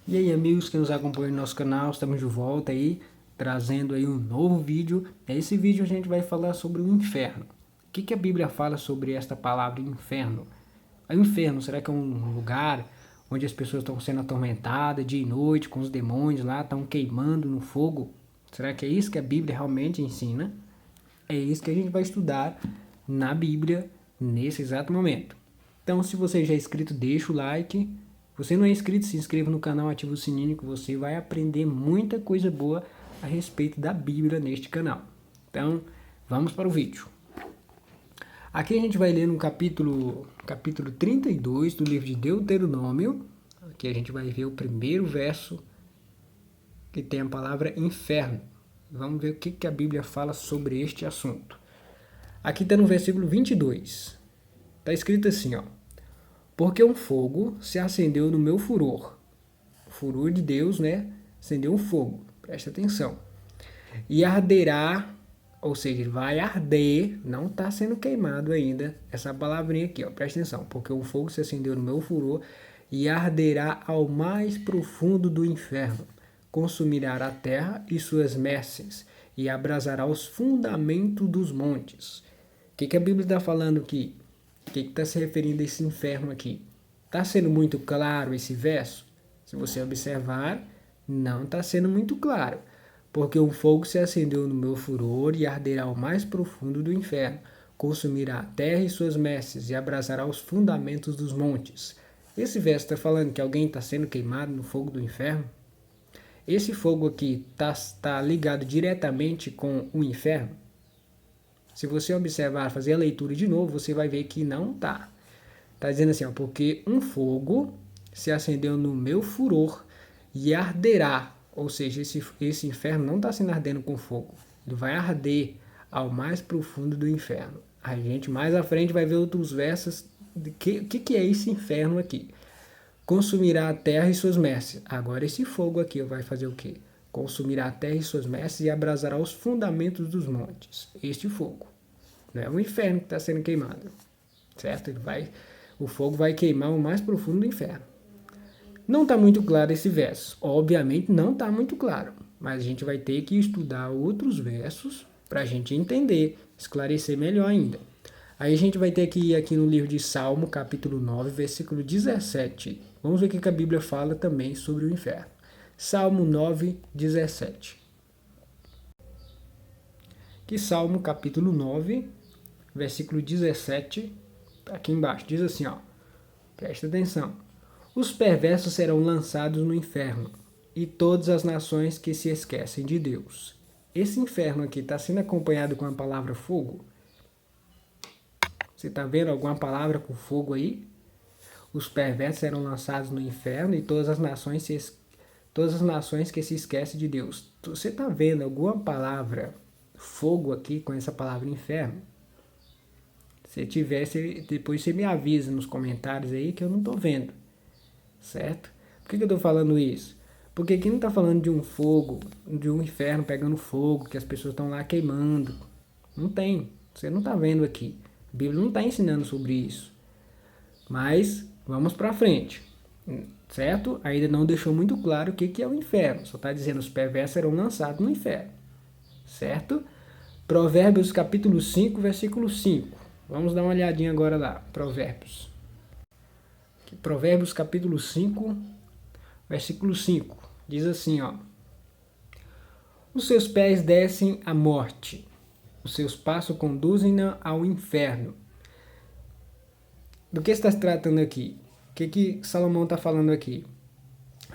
E aí, amigos que nos acompanham no nosso canal, estamos de volta aí, trazendo aí um novo vídeo. Nesse vídeo a gente vai falar sobre o inferno. O que a Bíblia fala sobre esta palavra inferno? O inferno, será que é um lugar onde as pessoas estão sendo atormentadas dia e noite com os demônios lá, estão queimando no fogo? Será que é isso que a Bíblia realmente ensina? É isso que a gente vai estudar na Bíblia nesse exato momento. Então, se você já é inscrito, deixa o like. Se você não é inscrito, se inscreva no canal, ativa o sininho que você vai aprender muita coisa boa a respeito da Bíblia neste canal. Então, vamos para o vídeo. Aqui a gente vai ler no capítulo 32 do livro de Deuteronômio. Aqui a gente vai ver o primeiro verso que tem a palavra inferno. Vamos ver o que a Bíblia fala sobre este assunto. Aqui está no versículo 22. Está escrito assim, ó. Porque um fogo se acendeu no meu furor. O furor de Deus, né? Acendeu um fogo. Presta atenção. E arderá, ou seja, vai arder, não está sendo queimado ainda. Essa palavrinha aqui, ó, presta atenção. Porque um fogo se acendeu no meu furor e arderá ao mais profundo do inferno. Consumirá a terra e suas messes e abrasará os fundamentos dos montes. O que a Bíblia está falando aqui? O que está se referindo a esse inferno aqui? Está sendo muito claro esse verso? Se você observar, não está sendo muito claro. Porque um fogo se acendeu no meu furor e arderá ao mais profundo do inferno. Consumirá a terra e suas messes e abrasará os fundamentos dos montes. Esse verso está falando que alguém está sendo queimado no fogo do inferno? Esse fogo aqui está ligado diretamente com o inferno? Se você observar, fazer a leitura de novo, você vai ver que não está. Está dizendo assim, ó, porque um fogo se acendeu no meu furor e arderá. Ou seja, esse inferno não está sendo ardendo com fogo. Ele vai arder ao mais profundo do inferno. A gente mais à frente vai ver outros versos. O que é esse inferno aqui? Consumirá a terra e suas messes. Agora esse fogo aqui vai fazer o quê? Consumirá a terra e suas messes e abrasará os fundamentos dos montes. Este fogo. Não é o inferno que está sendo queimado. Certo? O fogo vai queimar o mais profundo do inferno. Não está muito claro esse verso. Obviamente não está muito claro. Mas a gente vai ter que estudar outros versos para a gente entender, esclarecer melhor ainda. Aí a gente vai ter que ir aqui no livro de Salmo, capítulo 9, versículo 17. Vamos ver o que a Bíblia fala também sobre o inferno. Salmo 9, 17. Que Salmo, capítulo 9, versículo 17, tá aqui embaixo, diz assim, ó. Presta atenção. Os perversos serão lançados no inferno, e todas as nações que se esquecem de Deus. Esse inferno aqui está sendo acompanhado com a palavra fogo? Você está vendo alguma palavra com fogo aí? Os perversos serão lançados no inferno, e todas as nações que se esquecem de Deus. Você está vendo alguma palavra fogo aqui com essa palavra inferno? Se tiver, depois você me avisa nos comentários aí que eu não estou vendo. Certo? Por que eu estou falando isso? Porque aqui não está falando de um fogo, de um inferno pegando fogo, que as pessoas estão lá queimando. Não tem. Você não está vendo aqui. A Bíblia não está ensinando sobre isso. Mas vamos para frente. Certo? Ainda não deixou muito claro o que é o inferno. Só está dizendo os perversos serão lançados no inferno. Certo? Provérbios capítulo 5, versículo 5. Vamos dar uma olhadinha agora lá. Provérbios. Provérbios capítulo 5, versículo 5. Diz assim, ó. Os seus pés descem à morte. Os seus passos conduzem-na ao inferno. Do que está se tratando aqui? O que Salomão está falando aqui?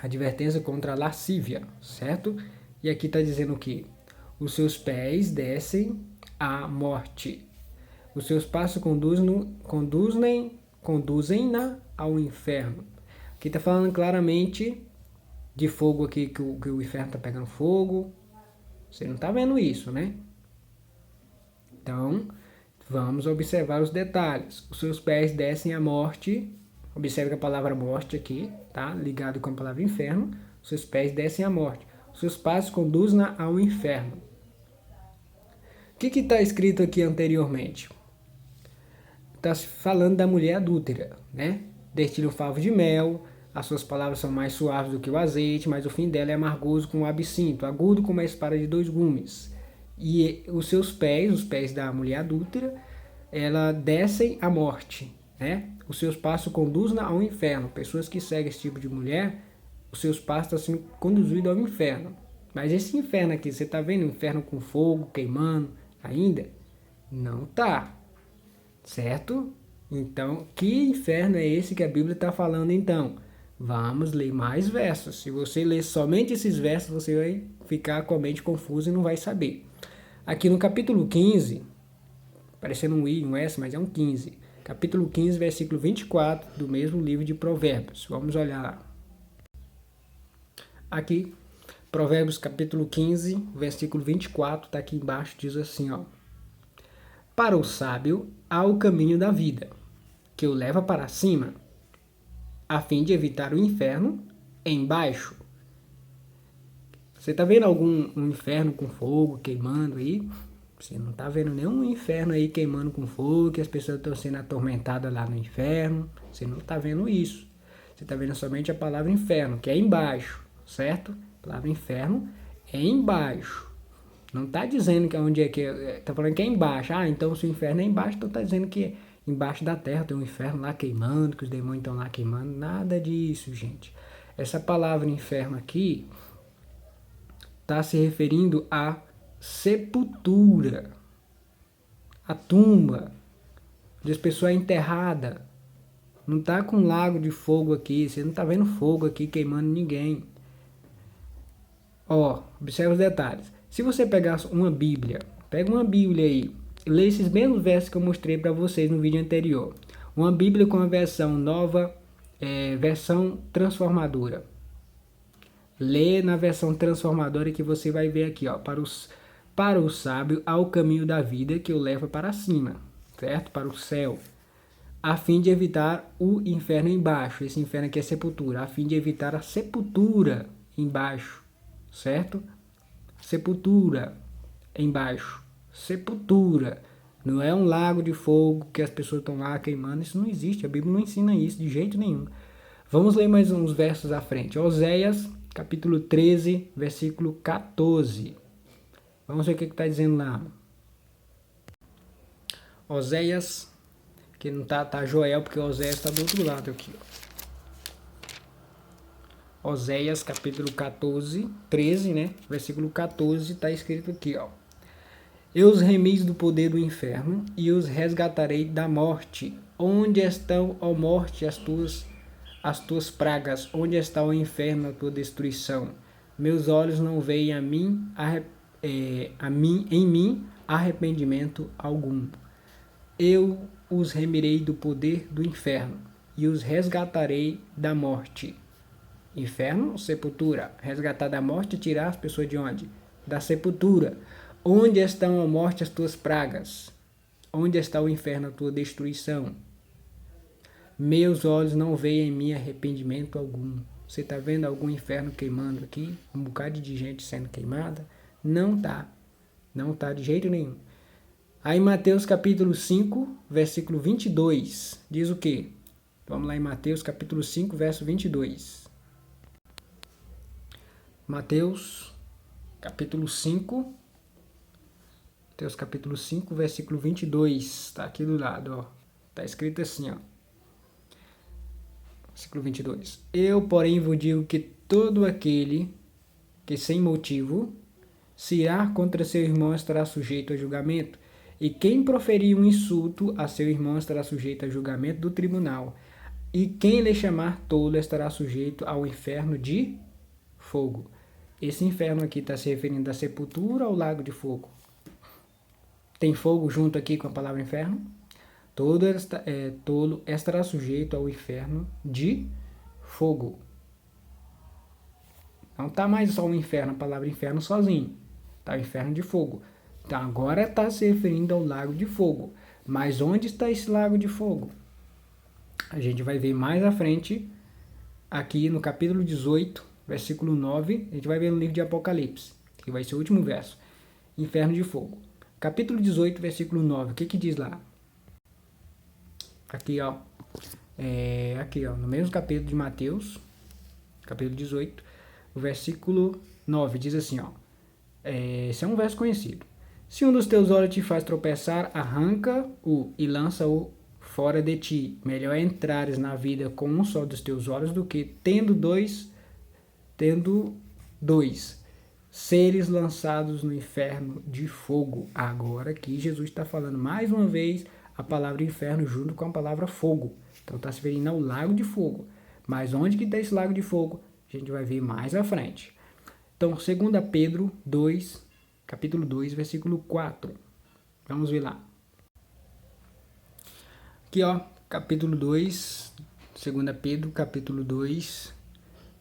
Advertência contra a lascívia, certo? E aqui está dizendo o quê? Os seus pés descem à morte. Os seus passos conduzem-na ao inferno. Aqui está falando claramente de fogo aqui, que o inferno está pegando fogo. Você não está vendo isso, né? Então, vamos observar os detalhes. Os seus pés descem à morte. Observe que a palavra morte aqui, tá? Ligado com a palavra inferno. Os seus pés descem à morte. Os seus passos conduzem-na ao inferno. O que está escrito aqui anteriormente? Está falando da mulher adúltera, né? Destilha um favo de mel, As suas palavras são mais suaves do que o azeite, mas o fim dela é amargoso como o absinto, agudo como a espada de dois gumes. E os seus pés, os pés da mulher adúltera, ela descem à morte, né? Os seus passos conduzem ao inferno. Pessoas que seguem esse tipo de mulher, os seus passos estão sendo conduzidos ao inferno. Mas esse inferno aqui, você está vendo o inferno com fogo, queimando ainda? Não tá, certo? Então, que inferno é esse que a Bíblia está falando então? Vamos ler mais versos. Se você ler somente esses versos, você vai ficar com a mente confusa e não vai saber. Aqui no capítulo 15, parecendo um I, um S, mas é um 15. Capítulo 15, versículo 24 do mesmo livro de Provérbios. Vamos olhar lá. Aqui, Provérbios capítulo 15, versículo 24, está aqui embaixo, diz assim, ó. Para o sábio há o caminho da vida, que o leva para cima, a fim de evitar o inferno embaixo. Você está vendo um inferno com fogo queimando aí? Você não está vendo nenhum inferno aí queimando com fogo, que as pessoas estão sendo atormentadas lá no inferno. Você não está vendo isso. Você está vendo somente a palavra inferno, que é embaixo, certo? A palavra inferno é embaixo. Não está dizendo que onde é que está falando que é embaixo. Ah, então se o inferno é embaixo, então está dizendo que embaixo da terra tem um inferno lá queimando, que os demônios estão lá queimando. Nada disso, gente. Essa palavra inferno aqui está se referindo a sepultura, a tumba, onde as pessoas é enterrada. Não tá com um lago de fogo aqui, você não tá vendo fogo aqui queimando ninguém. Ó, observe os detalhes. Se você pegar uma Bíblia, pega uma Bíblia aí, e lê esses mesmos versos que eu mostrei para vocês no vídeo anterior. Uma Bíblia com a versão nova, versão transformadora. Lê na versão transformadora que você vai ver aqui, ó, para o sábio há o caminho da vida que o leva para cima, certo? Para o céu, a fim de evitar o inferno embaixo. Esse inferno aqui é sepultura, a fim de evitar a sepultura embaixo, certo? Sepultura embaixo, sepultura. Não é um lago de fogo que as pessoas estão lá queimando, isso não existe, a Bíblia não ensina isso de jeito nenhum. Vamos ler mais uns versos à frente. Oséias capítulo 13, versículo 14. Vamos ver o que está dizendo lá. Oséias, que não tá Joel, porque Oséias está do outro lado aqui. Ó. Oséias, capítulo 14, 13, né? Versículo 14, está escrito aqui, ó. Eu os remi do poder do inferno e os resgatarei da morte. Onde estão, ó morte, as tuas pragas? Onde está o inferno, a tua destruição? Meus olhos não veem em mim arrependimento algum. Eu os remirei do poder do inferno e os resgatarei da morte. Inferno, sepultura. Resgatar da morte e tirar as pessoas de onde? Da sepultura. Onde estão a morte as tuas pragas? Onde está o inferno a tua destruição? Meus olhos não veem em mim arrependimento algum. Você está vendo algum inferno queimando aqui? Um bocado de gente sendo queimada? Não tá. Não tá de jeito nenhum. Aí Mateus capítulo 5, versículo 22. Diz o quê? Vamos lá em Mateus capítulo 5, verso 22. Mateus capítulo 5. Mateus capítulo 5, versículo 22. Está aqui do lado, ó. Está escrito assim, ó. Versículo 22. Eu, porém, vos digo que todo aquele que sem motivo se irá contra seu irmão estará sujeito a julgamento. E quem proferir um insulto a seu irmão estará sujeito a julgamento do tribunal. E quem lhe chamar tolo estará sujeito ao inferno de fogo. Esse inferno aqui está se referindo à sepultura ou ao lago de fogo? Tem fogo junto aqui com a palavra inferno? Tolo estará sujeito ao inferno de fogo. Não está mais só o inferno, a palavra inferno sozinho. Está o inferno de fogo. Então agora está se referindo ao lago de fogo. Mas onde está esse lago de fogo? A gente vai ver mais à frente, aqui no capítulo 18, versículo 9. A gente vai ver no livro de Apocalipse, que vai ser o último verso. Inferno de fogo. Capítulo 18, versículo 9. O que diz lá? Aqui, ó. Aqui, ó, no mesmo capítulo de Mateus, capítulo 18, o versículo 9 diz assim, ó. Esse é um verso conhecido. Se um dos teus olhos te faz tropeçar, arranca-o e lança-o fora de ti. Melhor é entrares na vida com um só dos teus olhos do que tendo dois seres lançados no inferno de fogo. Agora aqui Jesus está falando mais uma vez a palavra inferno junto com a palavra fogo. Então está se referindo ao lago de fogo. Mas onde que está esse lago de fogo? A gente vai ver mais à frente. Então, 2 Pedro 2, capítulo 2, versículo 4. Vamos ver lá. Aqui, ó, capítulo 2, 2 Pedro, capítulo 2,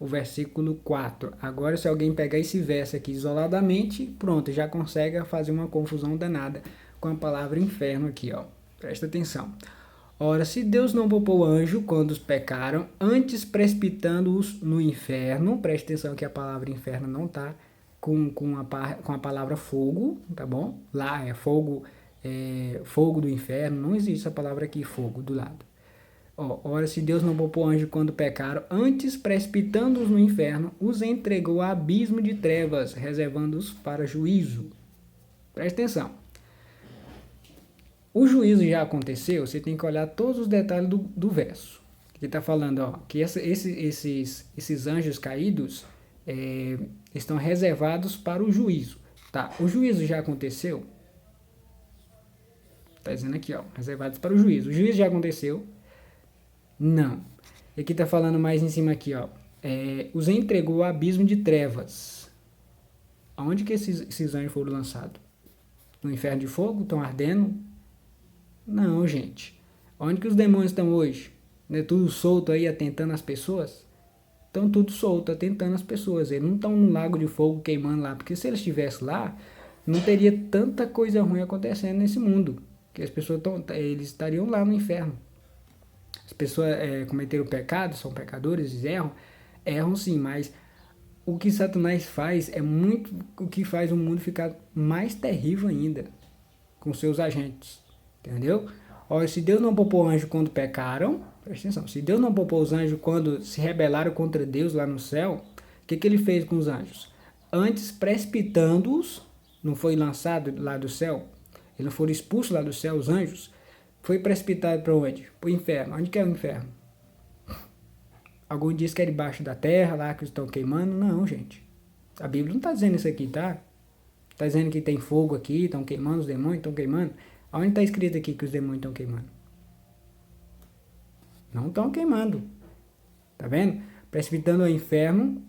o versículo 4. Agora, se alguém pegar esse verso aqui isoladamente, pronto, já consegue fazer uma confusão danada com a palavra inferno aqui, ó. Presta atenção. Ora, se Deus não poupou o anjo quando os pecaram, antes precipitando-os no inferno, presta atenção que a palavra inferno não está com a palavra fogo, tá bom? Lá é fogo, fogo do inferno, não existe essa palavra aqui, fogo, do lado. Ora, se Deus não poupou o anjo quando pecaram, antes precipitando-os no inferno, os entregou a abismo de trevas, reservando-os para juízo. Presta atenção. O juízo já aconteceu, você tem que olhar todos os detalhes do verso. Que está falando, ó, que esses anjos caídos estão reservados para o juízo. Tá, o juízo já aconteceu? Está dizendo aqui, ó, reservados para o juízo. O juízo já aconteceu? Não. E aqui está falando mais em cima aqui, ó, os entregou ao abismo de trevas. Aonde que esses anjos foram lançados? No inferno de fogo? Estão ardendo? Não, gente. Onde que os demônios estão hoje? Não é tudo solto aí, atentando as pessoas? Estão tudo solto, atentando as pessoas. Eles não estão no lago de fogo queimando lá. Porque se eles estivessem lá, não teria tanta coisa ruim acontecendo nesse mundo. Que as pessoas eles estariam lá no inferno. As pessoas cometeram pecado, são pecadores, erram sim, mas o que Satanás faz é muito o que faz o mundo ficar mais terrível ainda com seus agentes. Entendeu? Olha, se Deus não poupou o anjo quando pecaram, presta atenção, se Deus não poupou os anjos quando se rebelaram contra Deus lá no céu, o que ele fez com os anjos? Antes precipitando-os, não foi lançado lá do céu, eles não foram expulsos lá do céu, os anjos, foi precipitado para onde? Para o inferno. Onde que é o inferno? Alguns dizem que é debaixo da terra, lá que estão queimando. Não, gente. A Bíblia não está dizendo isso aqui, tá? Está dizendo que tem fogo aqui, estão queimando, os demônios estão queimando. Onde está escrito aqui que os demônios estão queimando? Não estão queimando. Tá vendo? Precipitando ao inferno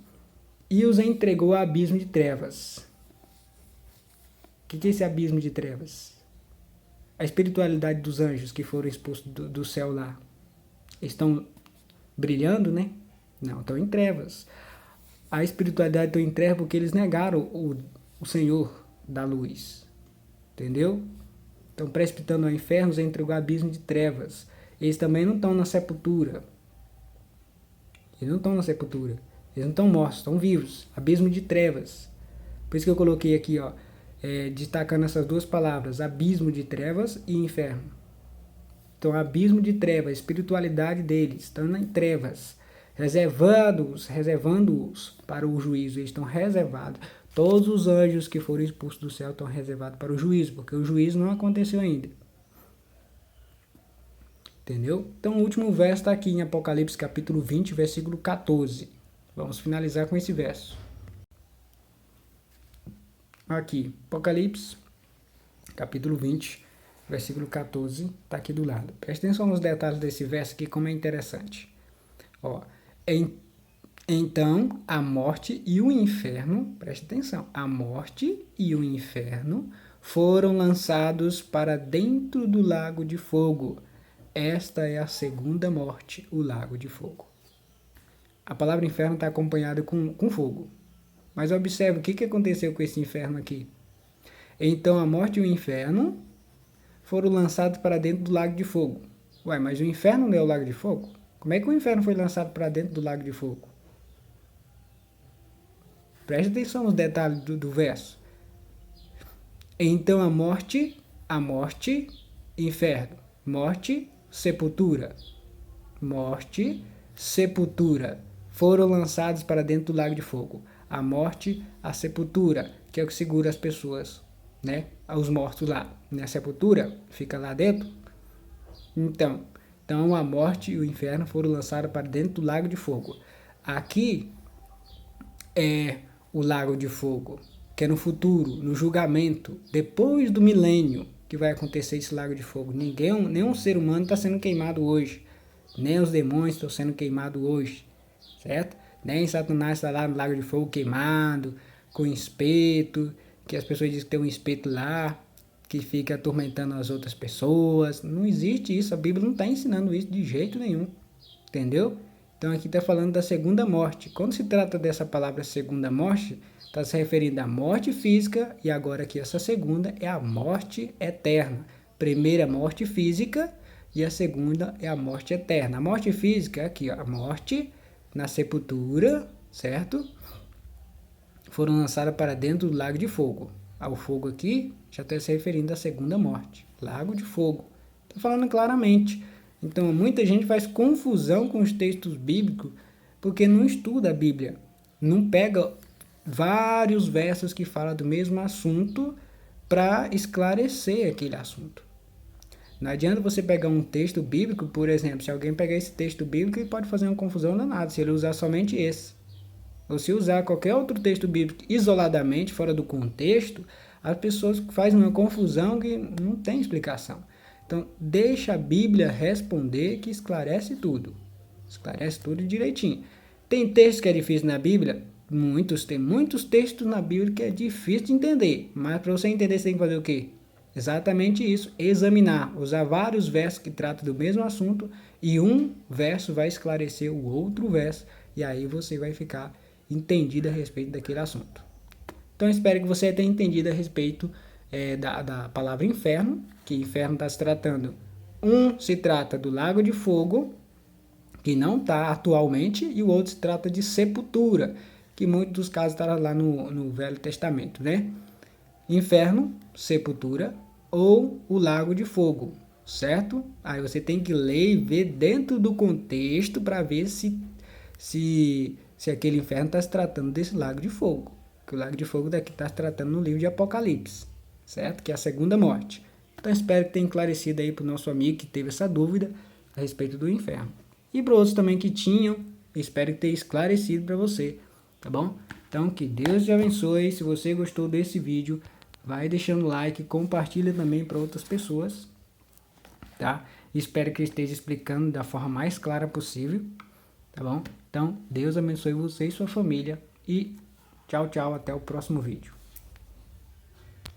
e os entregou ao abismo de trevas. O que é esse abismo de trevas? A espiritualidade dos anjos que foram expulsos do céu lá. Estão brilhando, né? Não, estão em trevas. A espiritualidade está em trevas porque eles negaram o Senhor da luz. Entendeu? Estão precipitando ao inferno e entregou ao abismo de trevas. Eles também não estão na sepultura. Eles não estão na sepultura. Eles não estão mortos, estão vivos. Abismo de trevas. Por isso que eu coloquei aqui, ó, destacando essas duas palavras, abismo de trevas e inferno. Então, abismo de trevas, a espiritualidade deles, estão em trevas, reservando-os para o juízo. Eles estão reservados. Todos os anjos que foram expulsos do céu estão reservados para o juízo, porque o juízo não aconteceu ainda. Entendeu? Então, o último verso está aqui em Apocalipse capítulo 20, versículo 14. Vamos finalizar com esse verso. Aqui, Apocalipse, capítulo 20, versículo 14, está aqui do lado. Presta atenção nos detalhes desse verso aqui, como é interessante. Ó, então, a morte e o inferno, presta atenção, a morte e o inferno foram lançados para dentro do lago de fogo. Esta é a segunda morte, o lago de fogo. A palavra inferno está acompanhada com fogo. Mas observe o que aconteceu com esse inferno aqui. Então a morte e o inferno foram lançados para dentro do lago de fogo. Ué, mas o inferno não é o lago de fogo? Como é que o inferno foi lançado para dentro do lago de fogo? Preste atenção nos detalhes do verso. Então a morte, inferno. Morte, sepultura. morte, sepultura. Foram lançados para dentro do lago de fogo. A morte, a sepultura, que é o que segura as pessoas, né? Os mortos lá. Na sepultura, fica lá dentro. Então a morte e o inferno foram lançados para dentro do lago de fogo. Aqui é o lago de fogo, que é no futuro, no julgamento, depois do milênio, que vai acontecer esse lago de fogo. Nenhum ser humano está sendo queimado hoje. Nem os demônios estão sendo queimados hoje, certo? Nem Satanás está lá no lago de fogo queimado, com espeto, que as pessoas dizem que tem um espeto lá, que fica atormentando as outras pessoas. Não existe isso, a Bíblia não está ensinando isso de jeito nenhum, entendeu? Então aqui está falando da segunda morte. Quando se trata dessa palavra segunda morte, está se referindo à morte física, e agora aqui essa segunda é a morte eterna. Primeira morte física e a segunda é a morte eterna. A morte física é aqui, ó, a morte na sepultura, certo? Foram lançadas para dentro do lago de fogo. O fogo aqui já está se referindo à segunda morte, lago de fogo. Está falando claramente. Então muita gente faz confusão com os textos bíblicos porque não estuda a Bíblia. Não pega vários versos que falam do mesmo assunto para esclarecer aquele assunto. Não adianta você pegar um texto bíblico, por exemplo, se alguém pegar esse texto bíblico, ele pode fazer uma confusão danada se ele usar somente esse. Ou se usar qualquer outro texto bíblico isoladamente, fora do contexto, as pessoas fazem uma confusão que não tem explicação. Então, deixa a Bíblia responder, que esclarece tudo. Esclarece tudo direitinho. Tem texto que é difícil na Bíblia? Tem muitos textos na Bíblia que é difícil de entender. Mas para você entender, você tem que fazer o quê? Exatamente isso, examinar, usar vários versos que tratam do mesmo assunto e um verso vai esclarecer o outro verso e aí você vai ficar entendido a respeito daquele assunto. Então espero que você tenha entendido a respeito da palavra inferno, que inferno está se tratando. Se trata do lago de fogo, que não está atualmente, e o outro se trata de sepultura, que em muitos dos casos está lá no Velho Testamento, né? Inferno, sepultura ou o lago de fogo, certo? Aí você tem que ler e ver dentro do contexto para ver se aquele inferno está se tratando desse lago de fogo. Que o lago de fogo daqui está se tratando no livro de Apocalipse, certo? Que é a segunda morte. Então espero que tenha esclarecido aí para o nosso amigo que teve essa dúvida a respeito do inferno. E para outros também que tinham, espero que tenha esclarecido para você, tá bom? Então que Deus te abençoe. Se você gostou desse vídeo, vai deixando like, compartilha também para outras pessoas, tá? Espero que eu esteja explicando da forma mais clara possível, tá bom? Então, Deus abençoe você e sua família e tchau, tchau, até o próximo vídeo.